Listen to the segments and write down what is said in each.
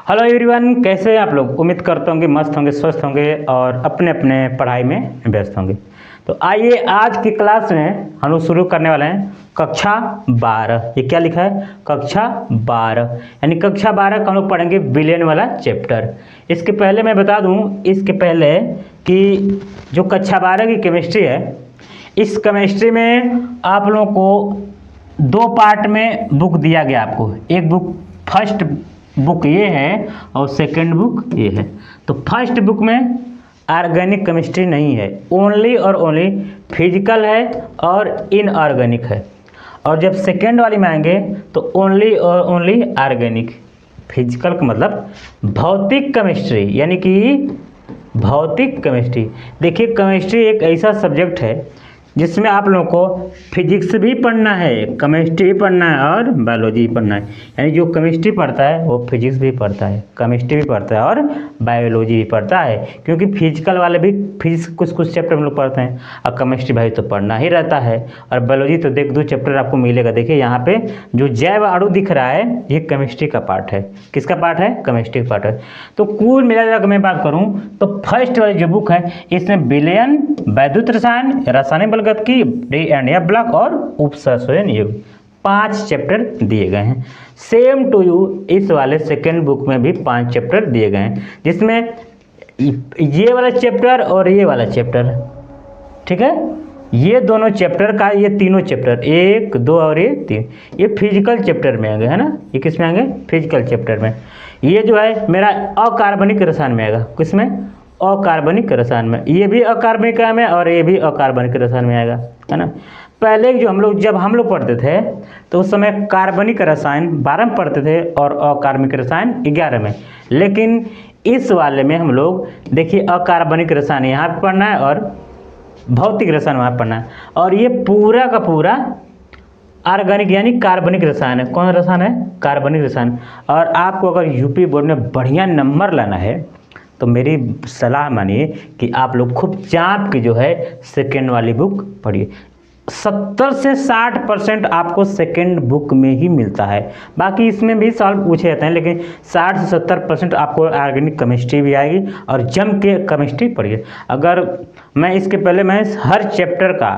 Hello everyone, कैसे हैं आप लोग। उम्मीद करता हूँ कि मस्त होंगे, स्वस्थ होंगे और अपने अपने पढ़ाई में व्यस्त होंगे। तो आइए आज की क्लास में हम लोग शुरू करने वाले हैं कक्षा 12। ये क्या लिखा है? कक्षा 12, यानी कक्षा 12 का हम लोग पढ़ेंगे बिलियन वाला चैप्टर। इसके पहले मैं बता दूं, इसके पहले कि जो कक्षा 12 की केमिस्ट्री है, इस केमिस्ट्री में आप लोगों को दो पार्ट में बुक दिया गया आपको। एक बुक, फर्स्ट बुक ये है और सेकंड बुक ये है। तो फर्स्ट बुक में ऑर्गेनिक केमिस्ट्री नहीं है, ओनली और ओनली फिजिकल है और इनऑर्गेनिक है। और जब सेकंड वाली में आएंगे तो ओनली और ओनली ऑर्गेनिक। फिजिकल का मतलब भौतिक केमिस्ट्री, यानी कि भौतिक केमिस्ट्री। देखिए, केमिस्ट्री एक ऐसा सब्जेक्ट है जिसमें आप लोगों को फिजिक्स भी पढ़ना है, केमिस्ट्री भी पढ़ना है और बायोलॉजी भी पढ़ना है। यानी जो केमिस्ट्री पढ़ता है वो फिजिक्स भी पढ़ता है, केमिस्ट्री भी पढ़ता है और बायोलॉजी भी पढ़ता है। क्योंकि फिजिकल वाले भी फिजिक्स कुछ चैप्टर हम लोग पढ़ते हैं और केमिस्ट्री भाई तो पढ़ना ही रहता है। और बायोलॉजी तो दो चैप्टर आपको मिलेगा। देखिए यहाँ पे जो जैव अणु दिख रहा है ये केमिस्ट्री का पार्ट है। किसका पार्ट है? केमिस्ट्री का पार्ट है। तो कुल मिलाकर अगर मैं बात करूँ तो फर्स्ट वाली जो बुक है इसमें विलयन, वैद्युत रसायन, रासायनिक बलगत की, डी एंड एफ ब्लॉक और उपसंयोजन युग, 5 चैप्टर दिए गए हैं। सेम टू यू इस वाले सेकेंड बुक में भी 5 चैप्टर दिए गए हैं, जिसमें ये वाला चैप्टर और ये वाला चैप्टर, ठीक है, ये दोनों चैप्टर का, ये तीनों चैप्टर 1, 2 और ये 3, ये फिजिकल चैप्टर में आएंगे, है ना। ये किस में आएंगे? फिजिकल चैप्टर में। ये जो है मेरा अकार्बनिक रसायन में आएगा। किसमें? अकार्बनिक रसायन में। ये भी अकार्बनिक में और ये भी अकार्बनिक रसायन में आएगा, है ना। पहले जो जब हम लोग पढ़ते थे तो उस समय कार्बनिक रसायन 12 में पढ़ते थे और अकार्बनिक रसायन 11 में। लेकिन इस वाले में हम लोग देखिए अकार्बनिक रसायन यहाँ पर पढ़ना है और भौतिक रसायन वहाँ पढ़ना है। और ये पूरा का पूरा ऑर्गेनिक यानी कार्बनिक रसायन है। कौन रसायन है? कार्बनिक रसायन। और आपको अगर यूपी बोर्ड में बढ़िया नंबर लाना है तो मेरी सलाह मानिए कि आप लोग खूब चाप के जो है सेकेंड वाली बुक पढ़िए। 70 से 60% आपको सेकेंड बुक में ही मिलता है। बाकी इसमें भी सवाल पूछे जाते हैं, लेकिन 60 से 70% आपको ऑर्गेनिक केमिस्ट्री भी आएगी और जम के केमिस्ट्री पढ़िए। अगर मैं इसके पहले मैं हर चैप्टर का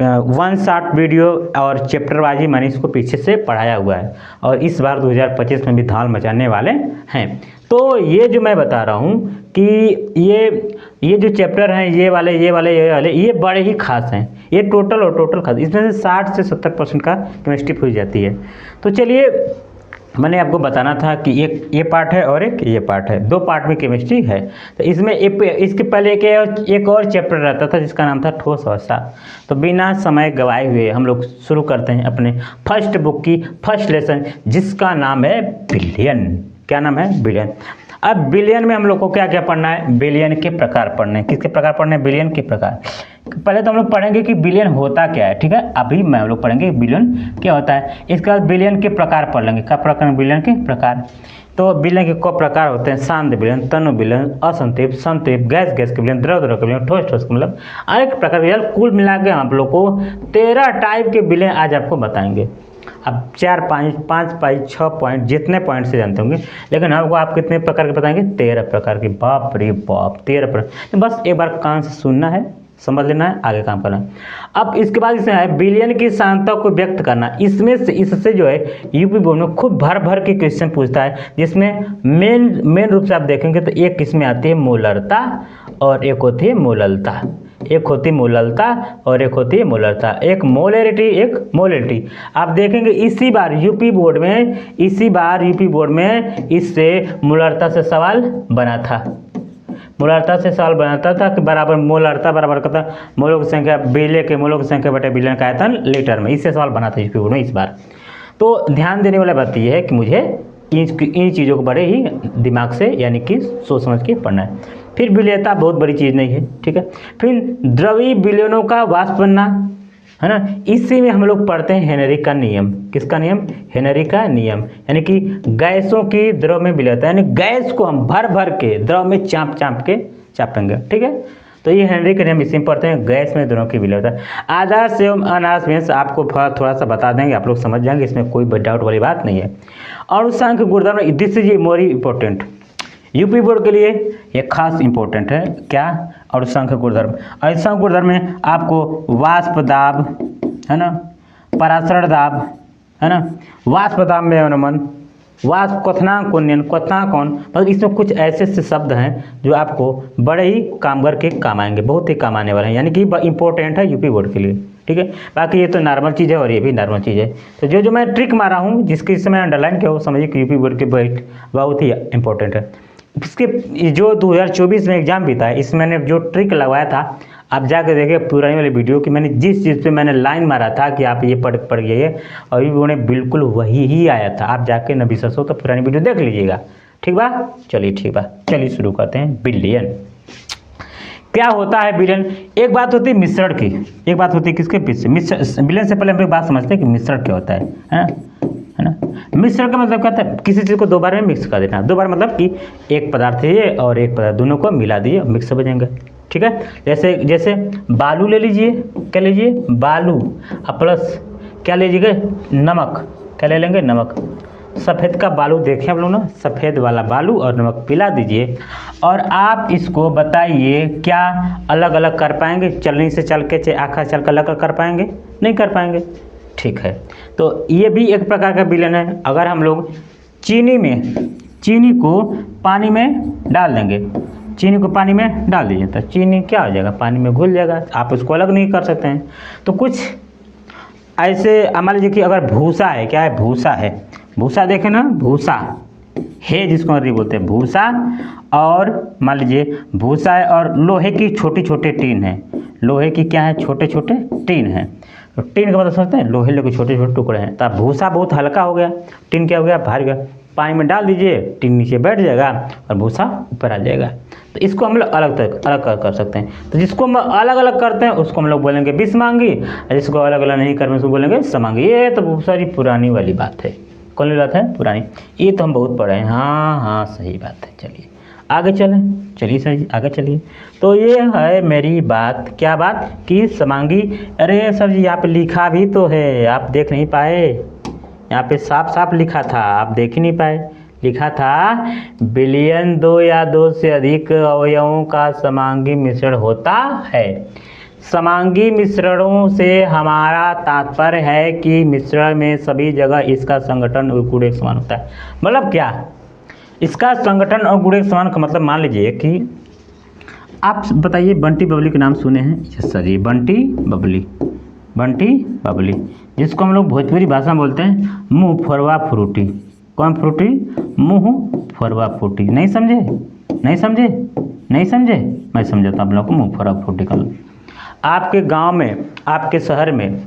1 शॉर्ट वीडियो और चैप्टर वाइज ही मैंने इसको पीछे से पढ़ाया हुआ है और इस बार 2025 में भी धमाल मचाने वाले हैं। तो ये जो मैं बता रहा हूँ कि ये जो चैप्टर हैं, ये वाले ये बड़े ही खास हैं। ये टोटल और टोटल खास, इसमें से 60 से 70% का केमिस्ट्री हो जाती है। तो चलिए, मैंने आपको बताना था कि एक ये पार्ट है और एक ये पार्ट है, 2 पार्ट में केमिस्ट्री है। तो इसमें इसके पहले एक और चैप्टर रहता था जिसका नाम था ठोस अवस्था। तो बिना समय गवाए हुए हम लोग शुरू करते हैं अपने फर्स्ट बुक की फर्स्ट लेसन, जिसका नाम है बिलियन। क्या नाम है? बिलियन। अब बिलियन में हम लोग को क्या क्या पढ़ना है? बिलियन के प्रकार पढ़ने हैं। किसके प्रकार पढ़ने हैं? बिलियन के प्रकार। पहले तो हम लोग पढ़ेंगे कि बिलियन होता क्या है, ठीक है। अभी मैं हम लोग पढ़ेंगे बिलियन क्या होता है। इसके बाद बिलियन के प्रकार पढ़ लेंगे। क्या प्रकार? बिलियन के प्रकार। तो बिलियन के कौ प्रकार होते हैं? शांत बिलियन, तनु बिलियन, असंतृप्त, संतृप्त, गैस के बिलियन, द्रव के बिलियन, ठोस के, मतलब अनेक प्रकार के। कुल मिला के आप लोग को 13 टाइप के बिलियन आज आपको बताएंगे। अब 4, 5, 6 पॉइंट, जितने पॉइंट से जानते होंगे, लेकिन हमको आप कितने प्रकार के बताएंगे? 13 प्रकार के। बाप रे बाप, 13 प्रकार। तो बस एक बार कान से सुनना है, समझ लेना है, आगे काम करना है। अब इसके बाद इसमें है बिलियन की सांता को व्यक्त करना। इससे जो है यूपी बोर्ड में खूब भर के क्वेश्चन पूछता है, जिसमें मेन रूप से आप देखेंगे तो एक इसमें आती है मोलरता और एक होती है मोललता। एक होती मोललता और एक होती है मोलरता। एक मोलरिटी आप देखेंगे इसी बार यूपी बोर्ड में इससे मोलरता से सवाल बना था। मोलरता से सवाल बनाता था कि बराबर मोलरता बराबर करता मोलों की संख्या बिलियन के मोलों की संख्या बटे बिलियन का आयतन लीटर में। इससे सवाल बना था यूपी बोर्ड में इस बार। तो ध्यान देने वाला बात यह है कि मुझे इन चीज़ों को बड़े ही दिमाग से यानी कि सोच समझ के पढ़ना है। फिर विलयता बहुत बड़ी चीज़ नहीं है, ठीक है। फिर द्रवी विलयनों का वाष्प बनना, है ना। इसी में हम लोग पढ़ते हैं हेनरी का नियम। किसका नियम? हेनरी का नियम। यानी कि गैसों की द्रव में विलयता, यानी गैस को हम भर के द्रव में चापेंगे, ठीक है। तो ये हेनरी के नियम इसी में पढ़ते हैं, गैस में दोनों की विलय होता है। आदर्श एवं अनादर्श में आपको थोड़ा सा बता देंगे, आप लोग समझ जाएंगे, इसमें कोई डाउट वाली बात नहीं है। अणुसंख्य गुणधर्म, this is more important, UP board के लिए ये खास इंपॉर्टेंट है। क्या? अणुसंख्य गुणधर्म। अणुसंख्य गुणधर्म में आपको वाष्प दाब है ना, परासरण दाब है ना, वाष्प दाब में अनुमान, वाष्प क्वथनांक उन्नयन, क्वथनांक कौन, मतलब इसमें कुछ ऐसे से शब्द हैं जो आपको बड़े ही कामगर के काम आएंगे, बहुत ही काम आने वाले हैं, यानी कि इंपॉर्टेंट है यूपी बोर्ड के लिए। ठीक है, बाकी ये तो नॉर्मल चीज़ है और ये भी नॉर्मल चीज़ है। तो जो मैं ट्रिक मारा हूँ, जिसके इसमें अंडरलाइन किया हो, समझिए कि यूपी बोर्ड के बहुत ही इंपॉर्टेंट है। इसके जो 2024 में एग्जाम बीता है, इसमें मैंने जो ट्रिक लगवाया था, आप जाकर देखिए पुरानी वाली वीडियो की, मैंने जिस चीज़ पे मैंने लाइन मारा था कि आप ये पढ़ गए, और ये उन्हें बिल्कुल वही ही आया था। आप जाके न विश्वास हो तो पुरानी वीडियो देख लीजिएगा। ठीक बा, चलिए ठीक बा, चलिए शुरू करते हैं। बिलियन क्या होता है? बिलियन एक बात होती है मिश्रण की, एक बात होती है किसके पीछे, बिलियन से पहले हम एक बात समझते हैं कि मिश्रण क्या होता है ना। मिश्रण का मतलब क्या होता है? किसी चीज़ को दो बार में मिक्स कर देना। दो बार मतलब कि एक पदार्थ है ये और एक पदार्थ, दोनों को मिला दिए मिक्स हो जाएंगे। ठीक है, जैसे बालू ले लीजिए, क्या लीजिए? बालू, और प्लस क्या लीजिएगा? नमक। क्या ले लेंगे? नमक। सफ़ेद का बालू देखें हम लोग ना, सफ़ेद वाला बालू और नमक पिला दीजिए, और आप इसको बताइए क्या अलग अलग कर पाएंगे? चलनी से चल के आँखा चल कर अलग कर पाएंगे? नहीं कर पाएंगे। ठीक है, तो ये भी एक प्रकार का विलयन है। अगर हम लोग चीनी को पानी में डाल देंगे, चीनी को पानी में डाल दीजिए, तो चीनी क्या हो जाएगा? पानी में घुल जाएगा। आप उसको अलग नहीं कर सकते हैं। तो कुछ ऐसे मान लीजिए कि अगर भूसा है, क्या है? भूसा है, भूसा देखें ना, भूसा है जिसको अंग्रेजी बोलते हैं भूसा, और मान लीजिए भूसा है और लोहे की छोटी छोटे टीन है, लोहे की क्या है? छोटे छोटे टीन है। तो टीन का मतलब समझते हैं, लोहे के छोटे छोटे टुकड़े हैं। तो भूसा बहुत हल्का हो गया, टीन क्या हो गया? भारी गया। पानी में डाल दीजिए, टीन नीचे बैठ जाएगा और भूसा ऊपर आ जाएगा। तो इसको हम लोग अलग कर सकते हैं। तो जिसको हम अलग अलग करते हैं उसको हम लोग बोलेंगे विषमांगी, और जिसको अलग अलग नहीं करते उसको बोलेंगे समांगी। ये तो बहुत सारी पुरानी वाली बात है। कौन सी बात है? पुरानी। ये तो हम बहुत पढ़े हैं। हाँ, सही बात है। चलिए आगे चलें, चलिए सर जी आगे चलिए। तो ये है मेरी बात, क्या बात? कि समांगी। अरे सर जी यहाँ पे लिखा भी तो है, आप देख नहीं पाए? यहाँ पे साफ साफ लिखा था, आप देख ही नहीं पाए। लिखा था बिलियन दो या दो से अधिक अवयवों का समांगी मिश्रण होता है। समांगी मिश्रणों से हमारा तात्पर्य है कि मिश्रण में सभी जगह इसका संगठन और गुण एक समान होता है। मतलब क्या? इसका संगठन और गुण एक समान का मतलब, मान लीजिए कि आप बताइए, बंटी बबली के नाम सुने हैं? सर जी, बंटी बबली, बंटी बबली, जिसको हम लोग भोजपुरी भाषा में बोलते हैं मुँह फरवा फ्रूटी। कौन फ्रूटी? मुँह फरवा फ्रूटी। नहीं समझे? नहीं समझे? नहीं समझे? मैं समझाता हूँ आप लोग को मुँह फरवा फ्रूटी का। आपके गांव में, आपके शहर में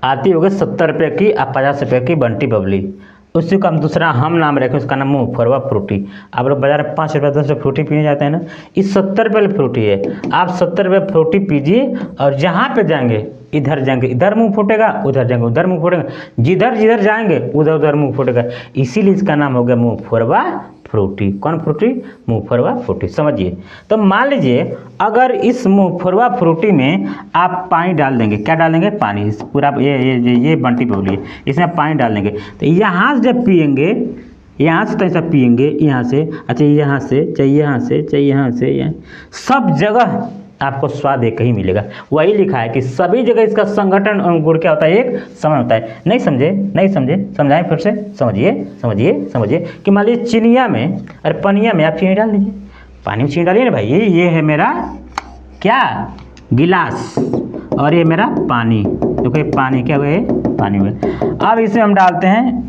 आती होगी 70 रुपये की और 50 रुपये की बंटी बबली, उसी का हम दूसरा हम नाम रखें, उसका नाम मुँह फरवा फ्रूटी। आप लोग बाजार में 5 रुपये 10 रुपये फ्रूटी पीने जाते हैं ना, इस 70 रुपये वाली फ्रूटी है। आप 70 रुपये फ्रूटी पीजिए और जहाँ पे जाएंगे, इधर जाएंगे इधर मुंह फूटेगा, उधर जाएंगे उधर मुंह फूटेगा, जिधर जिधर जाएंगे उधर उधर मुंह फूटेगा। इसीलिए इसका नाम हो गया मुँह फरवा फ्रूटी। कौन फ्रूटी? मुँह फरवा फ्रूटी। समझिए। तो मान लीजिए अगर इस मुँह फरवा फ्रूटी में आप पानी डाल देंगे, क्या डाल देंगे? पानी। पूरा ये बंटी बबली है, इसमें पानी डाल देंगे, तो यहाँ से जब पियेंगे, यहाँ से तो ऐसा पियेंगे, यहाँ से, अच्छा यहाँ से, चाहिए यहाँ से, चाहिए यहाँ से, यहाँ सब जगह आपको स्वाद एक ही मिलेगा। वही लिखा है कि सभी जगह इसका संगठन और गुण क्या होता है? एक समान होता है। नहीं समझे? नहीं समझे? समझाएं फिर से। समझिए समझिए समझिए कि मान लीजिए चिनिया में, अरे पनिया में आप चीनी डाल दीजिए, पानी में चीनी डालिए ना भाई। ये है मेरा क्या? गिलास, और ये मेरा पानी। देखो पानी क्या हुआ? पानी हुआ। अब इसमें हम डालते हैं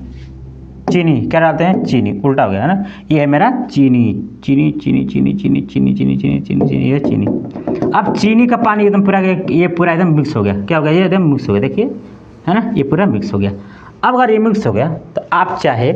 चीनी। क्या डालते हैं? चीनी। उल्टा हो गया है ना। ये है मेरा चीनी, चीनी चीनी चीनी चीनी चीनी चीनी चीनी चीनी चीनी, ये चीनी। अब चीनी का पानी एकदम पूरा, ये पूरा एकदम मिक्स हो गया। क्या हो गया? ये एकदम मिक्स हो गया, देखिए है ना, ये पूरा मिक्स हो गया। अब अगर ये मिक्स हो गया तो आप चाहे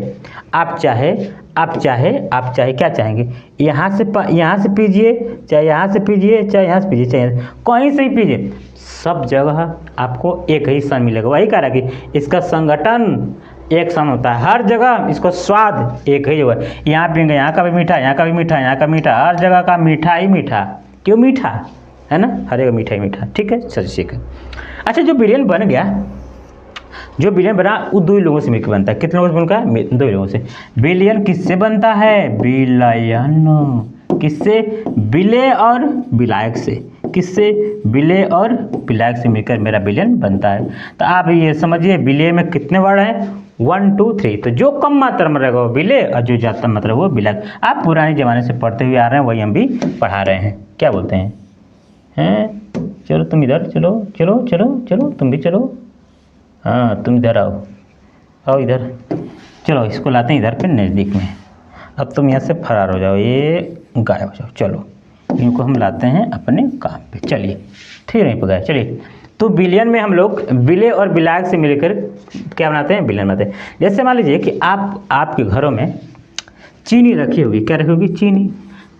क्या चाहेंगे? यहाँ से पीजिए, चाहे यहाँ से पीजिए, चाहे यहाँ से पीजिए, चाहे कहीं से ही पीजिए, सब जगह आपको एक ही सन मिलेगा। वही कह रहा है कि इसका संगठन एक समान होता है। हर जगह इसको स्वाद एक ही होगा। यहाँ पियेंगे, यहाँ का भी मीठा, यहाँ का भी मीठा, यहाँ का मीठा, हर जगह का मीठा ही मीठा। क्यों, मीठा है ना, हर एक मीठा ही मीठा, ठीक है, चलिए ठीक है। अच्छा, जो विलेन बन गया, जो विलेन बना वो दो ही लोगों से मिलकर बनता है। कितने लोगों से बनता है, दो ही लोगों से। विलेन किससे बनता है, विलयन किससे, विलेय और विलायक से। किससे, विलेय और विलायक से मिलकर मेरा विलेन बनता है। तो आप ये समझिए विलेय में कितने वर्ड हैं, 1 2 3। तो जो कम मात्रा में रहेगा वो विलेय और जो ज़्यादा मात्रा वो विलायक। आप पुराने ज़माने से पढ़ते हुए आ रहे हैं, वही हम भी पढ़ा रहे हैं। क्या बोलते हैं? चलो तुम इधर, चलो चलो चलो चलो, तुम भी चलो, हाँ तुम इधर आओ, आओ इधर, चलो इसको लाते हैं इधर पे नज़दीक में। अब तुम यहाँ से फरार हो जाओ, ये गायब हो जाओ। चलो इनको हम लाते हैं अपने काम पे, चलिए ठीक है, गए, चलिए। तो विलेन में हम लोग विलेय और विलायक से मिलकर क्या बनाते हैं, विलेन बनाते हैं। जैसे मान लीजिए कि आपके घरों में चीनी रखी होगी, क्या रखी होगी, चीनी।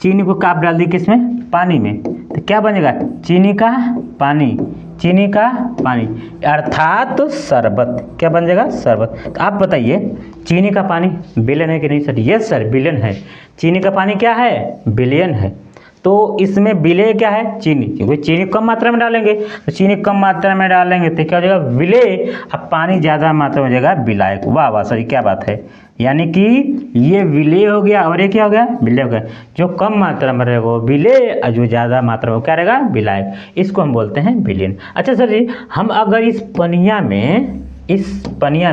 चीनी को काप डाल दी किसमें, पानी में, तो क्या बनेगा, चीनी का पानी, चीनी का पानी, अर्थात तो शरबत। क्या बन जाएगा, शरबत। तो आप बताइए चीनी का पानी विलेन है कि नहीं सर? यस सर, विलेन है। चीनी का पानी क्या है, विलेन है। तो इसमें विलेय क्या है, चीनी, क्योंकि चीनी कम मात्रा में डालेंगे, तो चीनी कम मात्रा में डालेंगे तो क्या हो जाएगा, विलेय। अब पानी ज़्यादा मात्रा में हो जाएगा विलायक। वाह वाह सर, क्या बात है। यानी कि ये विलेय हो गया और ये क्या हो गया, विलेय हो गया। जो कम मात्रा में रहेगा वो विलेय और जो ज़्यादा मात्रा में वो क्या रहेगा, विलायक। इसको हम बोलते हैं विलेन। अच्छा सर जी, हम अगर इस पनिया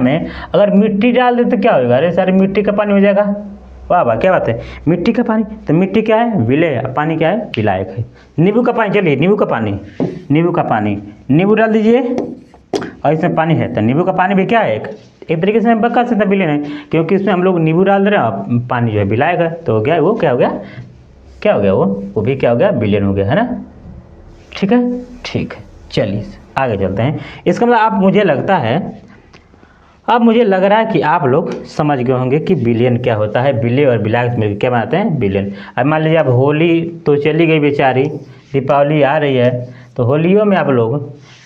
में अगर मिट्टी डाल दे तो क्या होगा, अरे सर मिट्टी का पानी हो जाएगा। वाह वाह, क्या बात है, मिट्टी का पानी। तो मिट्टी क्या है, विलेय, पानी क्या है, विलायक है। नींबू का पानी, चलिए नींबू का पानी, नींबू का पानी, नींबू डाल दीजिए और इसमें पानी है, तो नींबू का पानी भी क्या है, एक तरीके से बका से विलेन है, क्योंकि इसमें हम लोग नींबू डाल रहे हैं और पानी जो है विलायक है। तो हो गया वो, क्या हो गया, क्या हो गया, वो भी क्या हो गया, विलेन हो गया, है ना। ठीक है, ठीक है, चलिए आगे चलते हैं। इसका मतलब आप, मुझे लगता है अब मुझे लग रहा है कि आप लोग समझ गए होंगे कि विलेन क्या होता है। विलेय और विलायक मिलकर क्या बनाते हैं, विलेन। अब मान लीजिए अब होली तो चली गई बेचारी, दीपावली आ रही है, तो होलियों में आप लोग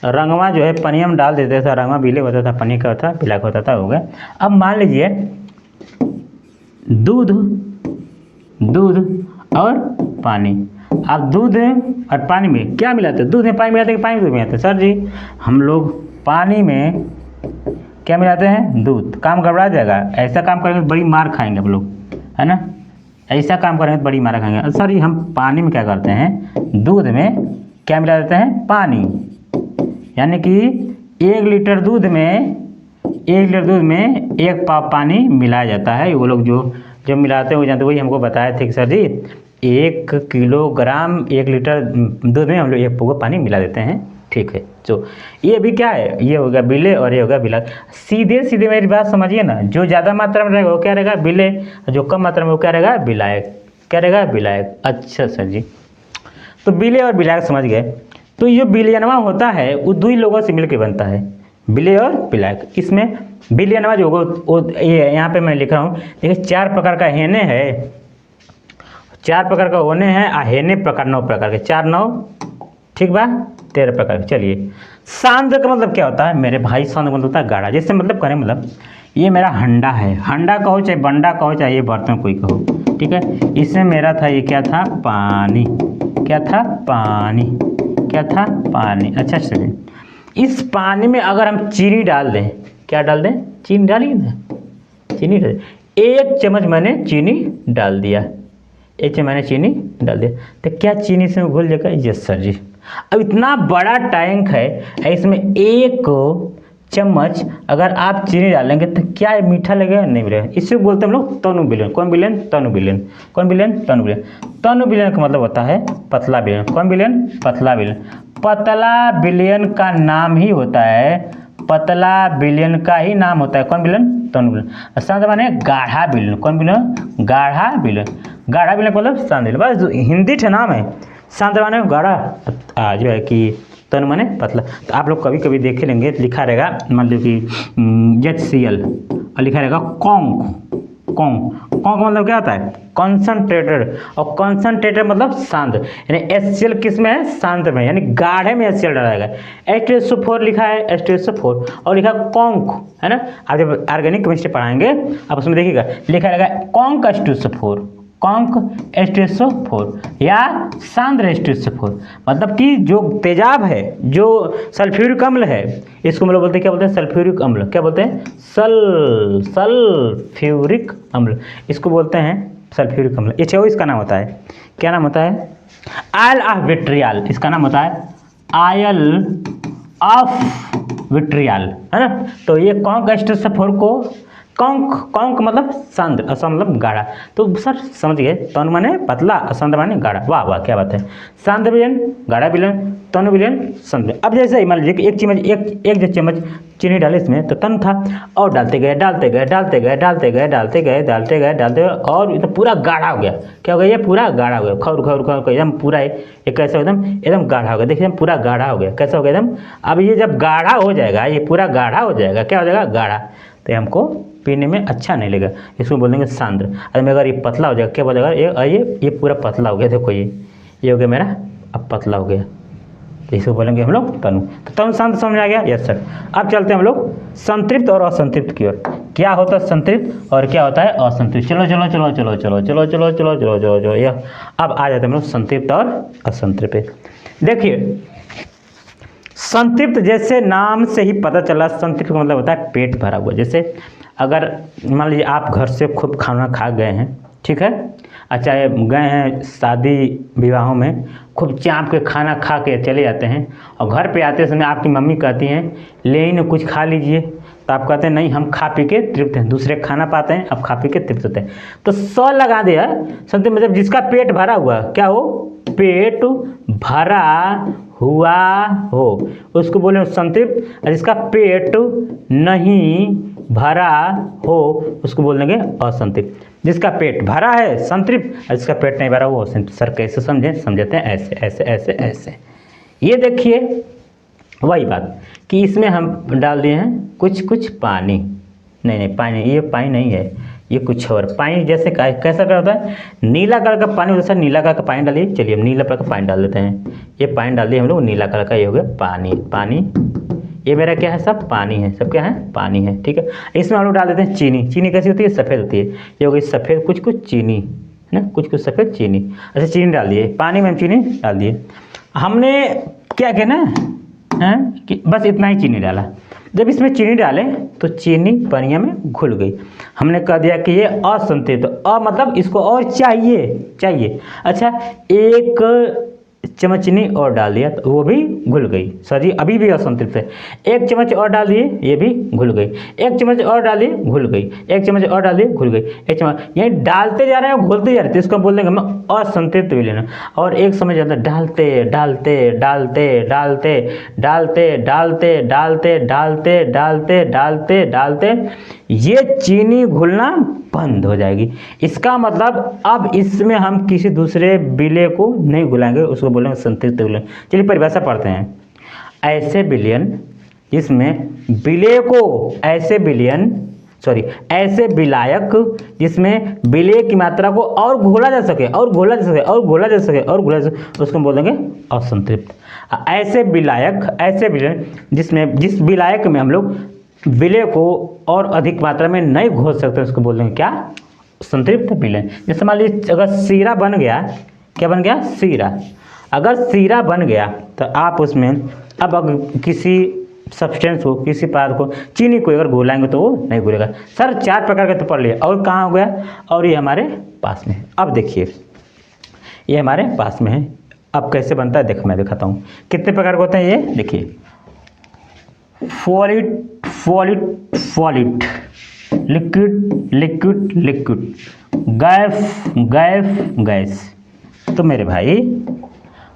रंगवा जो है पनिया में डाल देते थे, रंगवा विलेय होता था, पनी का होता, विलायक होता था, हो गया। अब मान लीजिए दूध और पानी। अब दूध और पानी में क्या मिलाते हैं, दूध में पानी मिलाते हैं, पानी दूध मिलाते हैं। सर जी हम लोग पानी में क्या मिलाते हैं, दूध। काम गड़बड़ा जाएगा, ऐसा काम करेंगे तो बड़ी मार खाएंगे आप लोग, है ना। ऐसा काम करेंगे तो बड़ी मार खाएंगे। सर ये हम पानी में क्या करते हैं, दूध में क्या मिला देते हैं, पानी। यानी कि 1 लीटर दूध में 1 पाव पानी मिलाया जाता है। वो लोग जो मिलाते हैं वो जानते, वही हमको बताया थे कि सर जी 1 किलोग्राम 1 लीटर दूध में हम लोग 1 पौवा पानी मिला देते हैं, ठीक है। तो ये भी क्या है, ये होगा विलेय और ये होगा विलायक। सीधे सीधे मेरी बात समझिए ना, जो ज़्यादा मात्रा में रहेगा वो क्या रहेगा, विलेय, जो कम मात्रा में वो क्या रहेगा, विलायक। क्या रहेगा, विलायक। अच्छा सर जी, तो विलेय और विलायक समझ गए। तो ये विलयनवा होता है वो 2 ही लोगों से मिलकर बनता है, विलेय और विलायक। इसमें विलयनवा जो होगा वो ये यहाँ पे मैं लिख रहा हूँ, देखिए 4 प्रकार का हेने है, 4 प्रकार का होने हैं, आ हेने प्रकार 9 प्रकार के, 4 9 ठीक बा, 13 प्रकार के। चलिए सांद्र का मतलब क्या होता है मेरे भाई, सांद्र मतलब होता है गाढ़ा। जैसे मतलब करें, मतलब ये मेरा हंडा है, हंडा कहो चाहे बंडा कहो चाहे ये बर्तन कोई कहो, ठीक है। इसमें मेरा था, ये क्या था, पानी। क्या था, पानी। क्या था, पानी। अच्छा चलिए, इस पानी में अगर हम चीनी डाल दें, क्या डाल दें, चीनी डालिए ना, चीनी डाल, 1 चम्मच मैंने चीनी डाल दिया, 1 चम्मच मैंने चीनी डाल दिया, तो क्या चीनी से घुल जाएगा, यस सर जी। अब इतना बड़ा टैंक है, इसमें 1 चम्मच अगर आप चीनी डालेंगे तो क्या ये मीठा लगेगा, नहीं मिलेगा। इसे बोलते हैं हम लोग तनु विलेन। कौन विलेन, तनु विलेन। कौन विलेन, तनु विलेन। तनु विलेन का मतलब होता है पतला विलेन। कौन विलेन, पतला विलेन। पतला विलेन का नाम ही होता है, पतला विलेन का ही नाम होता है कौन विलेन, तनु विलेन। सांद्र माने गाढ़ा विलेन। कौन विलेन, गाढ़ा विलेन। गाढ़ा विलेन मतलब सांद्र, बस हिंदी ठे नाम है। सांद्र माने गाढ़ा, जो है कि तनु माने पतला। तो आप लोग कभी कभी देखे लेंगे लिखा रहेगा, मतलब कि HCl और लिखा रहेगा कॉन्क। कॉन्क मतलब क्या होता है, कॉन्सनट्रेटेड, और कॉन्सनट्रेटेड मतलब सांद्र। यानी HCl किस में है, सांद्र में, यानी गाढ़े में HCl डाला जाएगा। H2SO4 लिखा है, H2SO4 और लिखा कॉन्क, है ना। आप जब ऑर्गेनिक केमिस्ट्री पढ़ाएंगे आप उसमें देखिएगा लिखा रहेगा कॉन्क H2SO4, कॉन्क H2SO4 या सांद्र H2SO4, मतलब कि जो तेजाब है, जो सल्फ्यूरिक अम्ल है, इसको हम लोग बोलते हैं, क्या बोलते हैं, सल्फ्यूरिक अम्ल। क्या बोलते हैं, सल्फ्यूरिक अम्ल, इसको बोलते हैं सल्फ्यूरिक अम्ल। HO इसका नाम होता है, क्या नाम होता है, आयल ऑफ विट्रियल, इसका नाम होता है आयल ऑफ विट्रियल, है ना। तो ये कॉन्क H2SO4 को, कॉन्क मतलब सांद्र, असम मतलब गाढ़ा। तो सर समझिए, तनु माने पतला, सांद्र माने गाढ़ा। वाह वाह, क्या बात है। सांद्र विलयन, गाढ़ा विलयन, तनु विलयन, सांद्र। अब जैसे मान लीजिए कि एक चम्मच चीनी डाले इसमें, तो तनु था, और डालते गए और ये तो पूरा गाढ़ा हो गया। क्या हो गया, ये पूरा गाढ़ा हो गया, खौर एकदम पूरा एक कैसा एकदम गाढ़ा हो गया। देखिए पूरा गाढ़ा हो गया, कैसा हो गया एकदम। अब ये जब गाढ़ा हो जाएगा, ये पूरा गाढ़ा हो जाएगा, क्या हो जाएगा, गाढ़ा, तो हमको पीने में अच्छा नहीं लगेगा, इसको बोलेंगे सांद्र। अगर ये पतला हो जाएगा, क्या बोलेगा, ये पूरा पतला हो गया, देखो ये हो गया मेरा, अब पतला हो गया, तो इसको बोलेंगे हम लोग तनु। तो तनु सांद्र समझ आ गया, यस सर। अब चलते हैं हम लोग संतृप्त और असंतृप्त की ओर। क्या होता है संतृप्त और क्या होता है असंतृप्त। चलो, यह अब आ जाते हैं हम लोग संतृप्त और असंतृप्त। देखिए, संतृप्त जैसे नाम से ही पता चला, संतृप्त का मतलब होता है पेट भरा हुआ। जैसे अगर मान लीजिए आप घर से खूब खाना खा गए हैं, ठीक है, अच्छा गए हैं शादी विवाहों में, खूब चाँप के खाना खा के चले जाते हैं, और घर पे आते समय आपकी मम्मी कहती हैं ले ही कुछ खा लीजिए, तो आप कहते हैं नहीं, हम खा पी के तृप्त हैं, दूसरे खाना पाते हैं, अब खा पी के तृप्त होते हैं। तो स लगा दिया संतृप्त, मतलब जिसका पेट भरा हुआ, क्या हो, पेट भरा हुआ हो, उसको बोले संतृप्त। और जिसका पेट नहीं भरा हो, उसको बोलेंगे असंतृप्त। जिसका पेट भरा है संतृप्त, और जिसका पेट नहीं भरा वो असंतृप्त। सर कैसे समझते हैं, ऐसे ऐसे ऐसे ऐसे। ये देखिए वही बात कि इसमें हम डाल दिए हैं कुछ पानी, नहीं पानी, ये पानी नहीं है, ये कुछ और पानी। जैसे कैसा क्या होता है, नीला कलर का पानी होता है, नीला कलर का पानी डालिए। चलिए हम नीला कलर का पानी डाल देते हैं, ये पानी डाल दिए हम लोग, नीला कलर का, ये हो गया पानी। ये मेरा क्या है, सब पानी है, सब क्या है, पानी है, ठीक है। इसमें हम लोग डाल देते हैं चीनी कैसी होती है, सफ़ेद होती है, ये हो गई सफ़ेद कुछ चीनी, है ना, कुछ सफ़ेद चीनी। अच्छा चीनी डाल दिए, पानी में हम चीनी डाल दिए। हमने क्या किया ना, कि बस इतना ही चीनी डाला। जब इसमें चीनी डाले तो चीनी पानिया में घुल गई। हमने कह दिया कि ये असंतृप्त, तो मतलब इसको और चाहिए। अच्छा, एक चम्मच चीनी और डाल दिया तो वो भी घुल गई, सर जी अभी भी असंतृप्त है। एक चम्मच और डाल दिए, ये भी घुल गई। एक चम्मच और डाल दिए, घुल गई। एक चम्मच और डाल दिए, घुल गई। एक चम्मच, ये डालते जा रहे हैं, घुलते जा रहे हैं, इसको बोल देंगे हम असंतृप्त विलयन। और एक समय ज़्यादा डालते ये चीनी घुलना बंद हो जाएगी। इसका मतलब अब इसमें हम किसी दूसरे विलय को नहीं घुलाएंगे, उसको बोलेंगे संतृप्त विलयन। चलिए परिभाषा पढ़ते हैं। ऐसे विलायक जिसमें विलय की मात्रा को और घोला जा सके, उसको बोल देंगे असंतृप्त। ऐसे विलयन जिस विलायक में हम लोग विलय को और अधिक मात्रा में नहीं घोल सकते, उसको बोल देंगे क्या, संतृप्त विलयन। जैसे मान लीजिए अगर सीरा बन गया, क्या बन गया, सीरा। अगर सीरा बन गया तो आप उसमें अब अगर किसी सब्सटेंस को, किसी पदार्थ को, चीनी को अगर घुलाएंगे तो वो नहीं घुलेगा। सर 4 प्रकार के तो पढ़ लिए, और कहाँ हो गया, और ये हमारे पास में है। अब देखिए ये हमारे पास में है, अब कैसे बनता है देखो मैं दिखाता हूँ। कितने प्रकार के होते हैं ये देखिए, सॉलिड, लिक्विड, गैस। तो मेरे भाई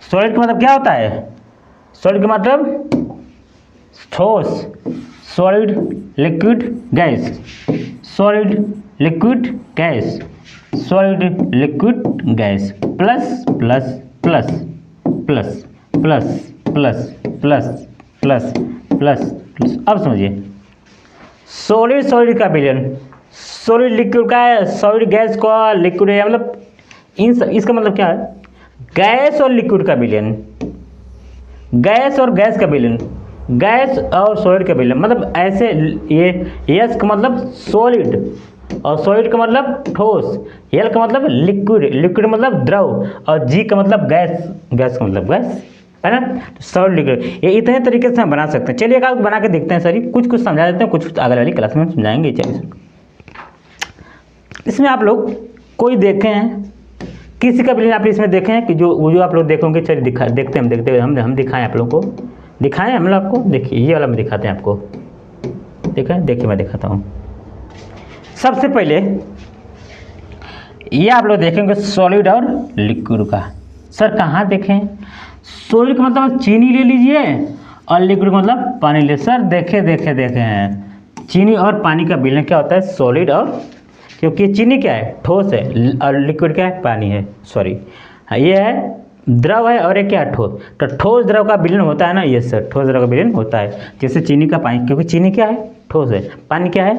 सॉलिड का मतलब क्या होता है, सॉलिड का मतलब ठोस, सॉलिड लिक्विड गैस, प्लस। अब समझिए सॉलिड का विलयन, सॉलिड लिक्विड का, सॉलिड गैस का, लिक्विड है, मतलब इसका मतलब क्या है, गैस और लिक्विड का विलयन, गैस और गैस का विलयन, गैस और सॉलिड का विलयन। मतलब ऐसे ये यस का मतलब सॉलिड, और सॉलिड का मतलब ठोस, एल का मतलब लिक्विड, लिक्विड मतलब द्रव, और जी का मतलब गैस, गैस का मतलब गैस, है ना। तो सॉलिड लिक्विड, ये इतने तरीके से हम बना सकते हैं। चलिए एक बना के देखते हैं सर, कुछ कुछ समझा देते हैं, कुछ कुछ अगले वाली क्लास में समझाएंगे। चलिए इसमें आप लोग कोई देखे हैं किसी का विलेन आप इसमें देखें हैं कि जो आप लोग देखोगे, चलिए देखते हैं हम दिखाएं आप लोग को, दिखाएं हम लोग आपको। देखिए ये वाला में दिखाते हैं आपको, देखिए मैं दिखाता हूँ। सबसे पहले ये आप लोग देखेंगे सॉलिड और लिक्विड का। सर कहाँ देखें? सॉलिड का मतलब चीनी ले लीजिए और लिक्विड का मतलब पानी ले। सर देखे हैं, चीनी और पानी का विलयन क्या होता है? सॉलिड और, क्योंकि चीनी क्या है? ठोस है, और लिक्विड क्या है? पानी है, सॉरी ये है द्रव है, और ये क्या है? ठोस। तो ठोस द्रव का विलयन होता है ना, ये सर ठोस द्रव का विलयन होता है, जैसे चीनी का पानी, क्योंकि चीनी क्या है? ठोस है, पानी क्या है?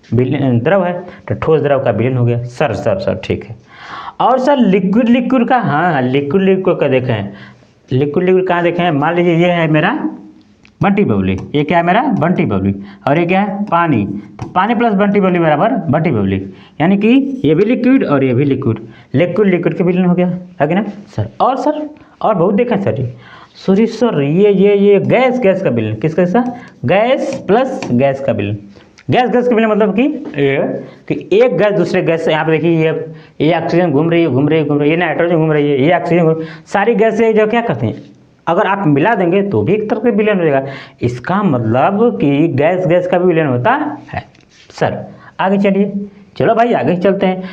द्रव है, तो ठोस द्रव का विलयन हो गया। सर ठीक है। और सर लिक्विड का, हाँ लिक्विड का देखें, लिक्विड कहाँ देखें? मान लीजिए ये है मेरा बंटी बबली, ये क्या है मेरा? बंटी बबली, और ये क्या है? पानी। तो पानी प्लस बंटी बबली बराबर बंटी बबली, यानी कि ये भी लिक्विड और ये भी लिक्विड, लिक्विड के विलयन हो गया, है कि ना सर? और बहुत देखा सर ये, सर ये गैस का विलयन, किसका? गैस प्लस गैस का विलयन। गैस का विलयन मतलब कि एक गैस दूसरे गैस से, यहाँ पे देखिए ये ऑक्सीजन घूम रही है, ये नाइट्रोजन घूम रही है, ये ऑक्सीजन, सारी गैस से जो क्या करते हैं, अगर आप मिला देंगे तो भी एक तरह का विलयन हो जाएगा। इसका मतलब कि गैस का भी विलयन होता है। सर आगे चलिए, चलो भाई आगे चलते हैं।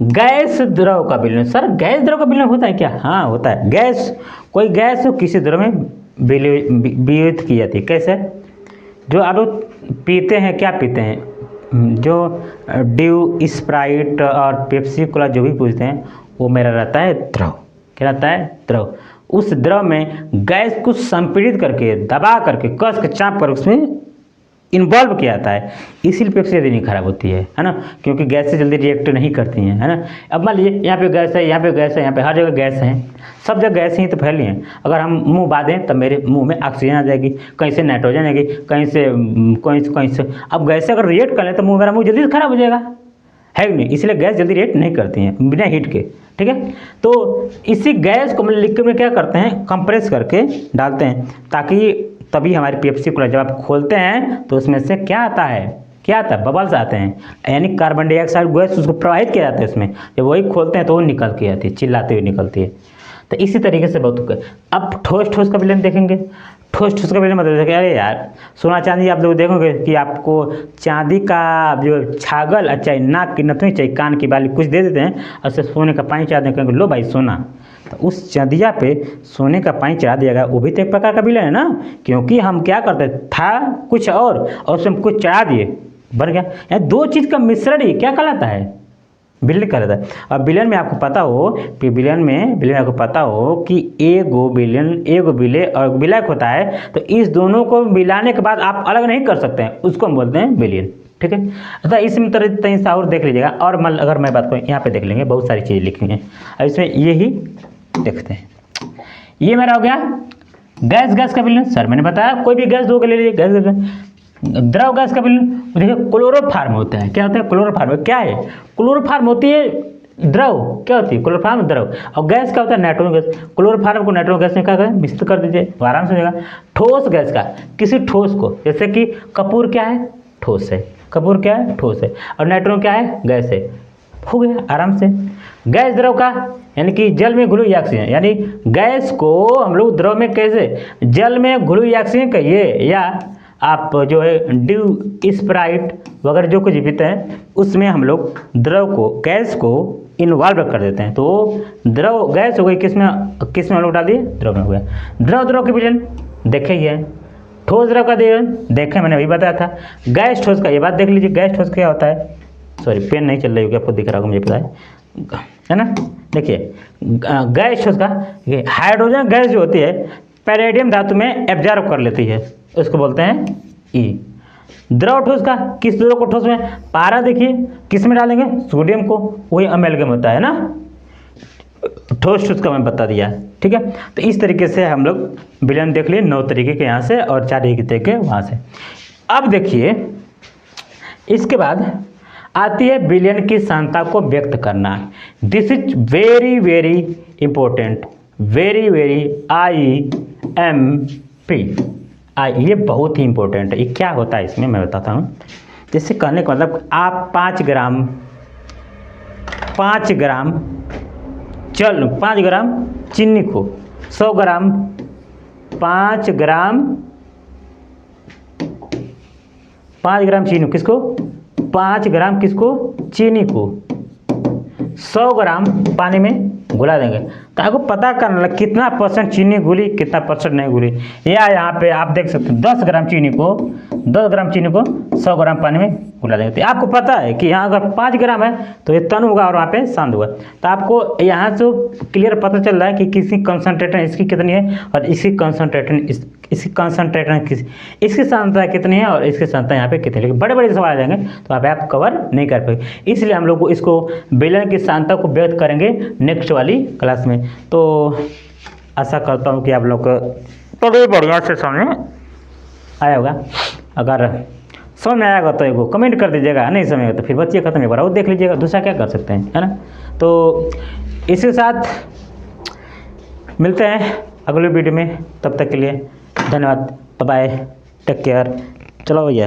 गैस द्रव का विलयन। सर गैस द्रव का विलयन होता है क्या? हाँ होता है। गैस, कोई गैस हो किसी द्रव में विलयित की जाती है। कैसे? जो आप लोग पीते हैं, क्या पीते हैं? जो ड्यू, स्प्राइट और पेप्सी कोला जो भी पूछते हैं, वो मेरा रहता है द्रव। क्या रहता है? द्रव। उस द्रव में गैस को संपीड़ित करके, दबा करके, कस के, चाप कर उसमें इन्वॉल्व किया जाता है, इसीलिए पेप्सी जल्दी नहीं खराब होती है ना, क्योंकि गैस से जल्दी रिएक्ट नहीं करती हैं, है ना। अब मान लीजिए यहाँ पे गैस है, यहाँ पे गैस है, यहाँ पे हर जगह गैस है, सब जगह गैस ही तो फैली हैं। अगर हम मुंह बांधें तो मेरे मुंह में ऑक्सीजन आ जाएगी, कहीं से नाइट्रोजन आएगी, कहीं से अब गैस से अगर रिएक्ट कर ले तो मेरा मुंह जल्दी खराब हो जाएगा, है नहीं। इसलिए गैस जल्दी रिएक्ट नहीं करती हैं बिना हीट के, ठीक है। तो इसी गैस को लिक्विड में क्या करते हैं? कंप्रेस करके डालते हैं, ताकि तभी हमारी पेप्सी कोला जब आप खोलते हैं तो उसमें से क्या आता है? बबल्स आते हैं, यानी कार्बन डाइऑक्साइड गैस उसको प्रवाहित किया जाता है उसमें, जब वही खोलते हैं तो वो निकल के आती है, चिल्लाते हुए निकलती है। तो इसी तरीके से बहुत। अब ठोस का विलयन देखेंगे। ठोस का विलयन मतलब अरे यार, सोना चांदी आप लोग देखोगे कि आपको चांदी का जो छागल, चाहे नाक की नथुनी, चाहे कान की बाली कुछ दे देते हैं, और उससे सोने का पानी चढ़ा देंगे, लो भाई सोना, तो उस चांदिया पे सोने का पानी चढ़ा दिया गया, वो भी तो एक प्रकार का विलयन है ना, क्योंकि हम क्या करते था कुछ और उसमें हम कुछ चढ़ा दिए, बन गया। यानी दो चीज़ का मिश्रण ही क्या कहलाता है? विलयन कहलाता है। और विलयन में आपको पता हो कि विलयन में आपको पता हो कि एगो विलय और विलयक होता है, तो इस दोनों को मिलाने के बाद आप अलग नहीं कर सकते हैं, उसको हम बोलते हैं विलयन, ठीक है। अतः इसमें तरह से और देख लीजिएगा। और अगर मैं बात करूँ, यहाँ पे देख लेंगे, बहुत सारी चीज़ें लिखी हैं, और इसमें ये ही देखते हैं। ये मेरा हो गया गैस का विलयन। सर मैंने बताया कोई भी गैस दो के ले लीजिए, गैस द्रव गैस का विलयन। देखिए क्लोरोफार्म होता है, क्या होता है? क्लोरोफार्म क्या है? क्लोरोफार्म होती है द्रव, क्या होती है? क्लोरोफार्म द्रव। और गैस क्या होता है? Nitrogen gas. क्लोरोफार्म को नाइट्रोजन गैस में क्या करें? मिश्रित कर दीजिए, आराम से हो जाएगा। ठोस गैस का, किसी ठोस को, जैसे कि कपूर क्या है? ठोस है। कपूर क्या है? ठोस है। और नाइट्रोजन क्या है? गैस है, हो गया आराम से। गैस द्रव का, यानी कि जल में घुली ऑक्सीजन, यानी गैस को हम लोग द्रव में कैसे? जल में घुली ऑक्सीजन कहिए, या आप जो है ड्यू, स्प्राइट वगैरह जो कुछ पीते हैं, उसमें हम लोग द्रव को, गैस को इन्वॉल्व कर देते हैं, तो द्रव गैस हो गई, किसमें हम लोग डाल दिए? द्रव में हो गया। द्रव के विलयन देखे ही है। ठोस द्रव का विलयन देखे, मैंने वही बताया था। गैस ठोस का, ये बात देख लीजिए, गैस ठोस क्या होता है? सॉरी पेन नहीं चल रही होगी, आपको दिख रहा होगा, मुझे पता है ना। देखिए गैस ठोस का, हाइड्रोजन गैस जो होती है पैलेडियम धातु में एब्जॉर्ब कर लेती है, उसको बोलते हैं ई। द्रव ठोस का, किस द्रव को ठोस में? पारा देखिए किस में डालेंगे? सोडियम को, वही अमेलगम होता है ना। ठोस का मैं बता दिया, ठीक है। तो इस तरीके से हम लोग विलयन देख लिए 9 तरीके के यहाँ से, और 4 तरीके वहाँ से। अब देखिए इसके बाद आती है बिलियन की सांता को व्यक्त करना। This is very very important, very very IMP। ये बहुत ही इंपॉर्टेंट है। ये क्या होता है इसमें मैं बताता हूँ। जैसे कहने का मतलब आप 5 ग्राम 5 ग्राम चीनी को 100 ग्राम 5 ग्राम चीनी किसको 5 ग्राम किसको चीनी को 100 ग्राम पानी में घुला देंगे। तो आपको पता करना है कितना % चीनी घुली कितना % नहीं घुली। या यहाँ पे आप देख सकते हैं 10 ग्राम चीनी को 100 ग्राम पानी में घुला देंगे। तो आपको पता है कि यहाँ अगर 5 ग्राम है तो ये तन होगा और वहाँ पे सांद होगा। तो आपको यहाँ से क्लियर पता चल रहा है कि किसी कंसनट्रेशन इसकी कितनी है और इसकी कंसनट्रेशन इसकी सांद्रता कितनी है और इसकी सांद्रता यहाँ पे कितनी है। लेकिन बड़े बड़े सवाल आ जाएंगे तो वहाँ पे आप कवर नहीं कर पाएंगे। इसलिए हम लोग इसको बेलन की सांद्रता को व्यक्त करेंगे नेक्स्ट वाली क्लास में। तो आशा करता हूँ कि आप लोग थोड़ी बढ़िया से समझ आया होगा। अगर समझ में आएगा तो एगो कमेंट कर दीजिएगा, नहीं समझेगा तो फिर बच्चे खत्म एक बार और देख लीजिएगा, दूसरा क्या कर सकते हैं, है ना। तो इसी साथ मिलते हैं अगले वीडियो में, तब तक के लिए धन्यवाद, बाय, टेक केयर। चलो भैया।